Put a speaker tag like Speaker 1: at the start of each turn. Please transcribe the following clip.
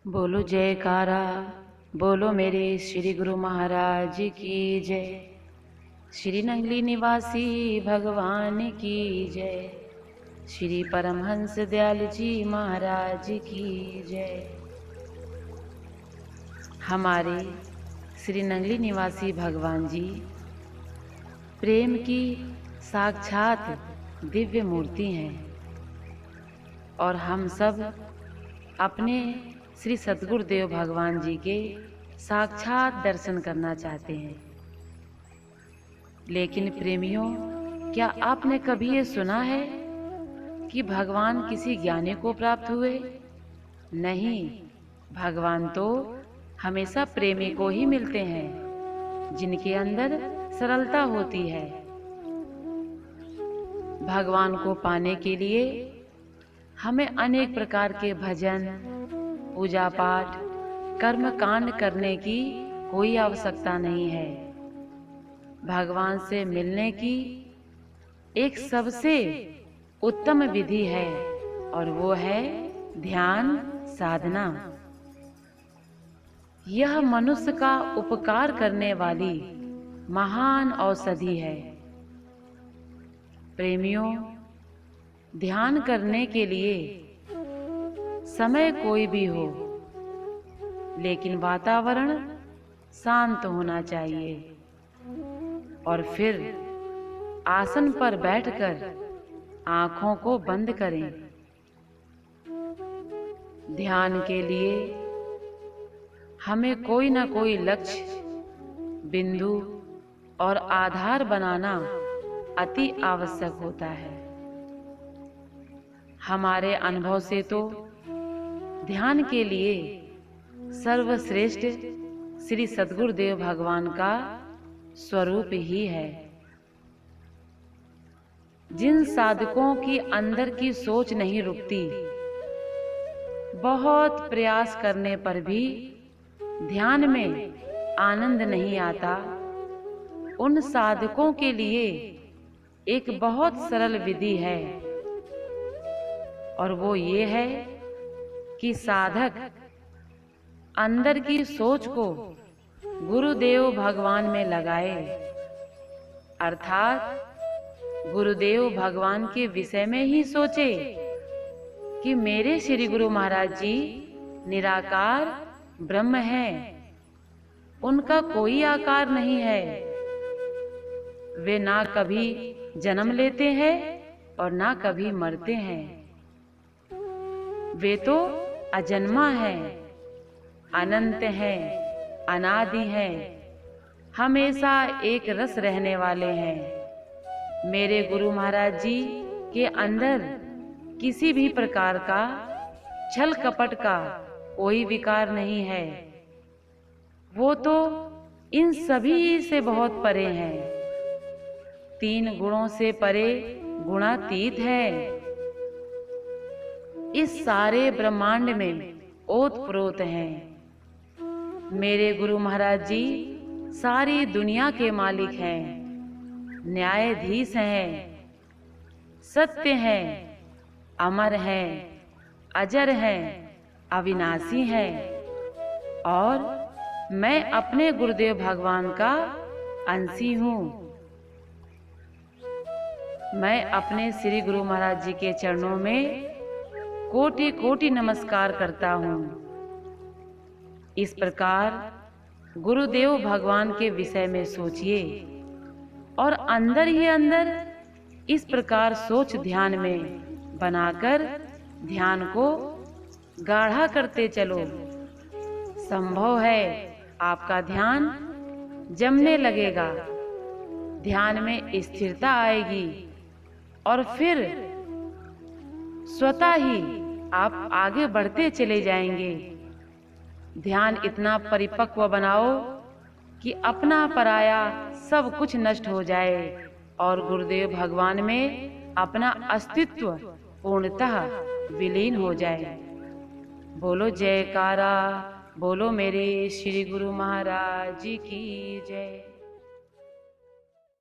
Speaker 1: बोलो जयकारा, बोलो मेरे श्री गुरु महाराज की जय। श्री नंगली निवासी भगवान की जय। श्री परमहंस दयाल जी महाराज की जय। हमारे श्री नंगली निवासी भगवान जी प्रेम की साक्षात दिव्य मूर्ति हैं और हम सब अपने श्री सद्गुरुदेव भगवान जी के साक्षात दर्शन करना चाहते हैं। लेकिन प्रेमियों, क्या आपने कभी ये सुना है कि भगवान किसी ज्ञानी को प्राप्त हुए? नहीं, भगवान तो हमेशा प्रेमी को ही मिलते हैं जिनके अंदर सरलता होती है। भगवान को पाने के लिए हमें अनेक प्रकार के भजन, पूजा पाठ, कर्म कांड करने की कोई आवश्यकता नहीं है। भगवान से मिलने की एक सबसे उत्तम विधि है और वो है ध्यान साधना। यह मनुष्य का उपकार करने वाली महान औषधि है। प्रेमियों, ध्यान करने के लिए समय कोई भी हो, लेकिन वातावरण शांत होना चाहिए और फिर आसन पर बैठकर आंखों को बंद करें। ध्यान के लिए हमें कोई ना कोई लक्ष्य, बिंदु और आधार बनाना अति आवश्यक होता है। हमारे अनुभव से तो ध्यान के लिए सर्वश्रेष्ठ श्री सद्गुरुदेव भगवान का स्वरूप ही है। जिन साधकों की अंदर की सोच नहीं रुकती, बहुत प्रयास करने पर भी ध्यान में आनंद नहीं आता, उन साधकों के लिए एक बहुत सरल विधि है और वो ये है कि साधक अंदर की सोच को गुरुदेव भगवान में लगाए, अर्थात गुरुदेव भगवान के विषय में ही सोचे कि मेरे श्री गुरु महाराज जी निराकार ब्रह्म हैं, उनका कोई आकार नहीं है। वे ना कभी जन्म लेते हैं और ना कभी मरते हैं। वे तो अजन्मा है, अनंत है, अनादि है, हमेशा एक रस रहने वाले हैं। मेरे गुरु महाराज जी के अंदर किसी भी प्रकार का छल कपट का कोई विकार नहीं है। वो तो इन सभी से बहुत परे हैं, तीन गुणों से परे गुणातीत है। इस सारे ब्रह्मांड में ओतप्रोत हैं। मेरे गुरु महाराज जी सारी दुनिया के मालिक हैं, न्यायाधीश हैं, सत्य हैं, अमर हैं, अजर हैं, अविनाशी हैं और मैं अपने गुरुदेव भगवान का अंशी हूँ। मैं अपने श्री गुरु महाराज जी के चरणों में कोटि कोटि नमस्कार करता हूँ। इस प्रकार गुरुदेव भगवान के विषय में सोचिए और अंदर ही अंदर इस प्रकार सोच ध्यान में बनाकर ध्यान को गाढ़ा करते चलो। संभव है आपका ध्यान जमने लगेगा, ध्यान में स्थिरता आएगी और फिर स्वतः ही आप आगे बढ़ते चले जाएंगे। ध्यान इतना परिपक्व बनाओ कि अपना पराया सब कुछ नष्ट हो जाए और गुरुदेव भगवान में अपना अस्तित्व पूर्णतः विलीन हो जाए। बोलो जयकारा, बोलो मेरे श्री गुरु महाराज की जय।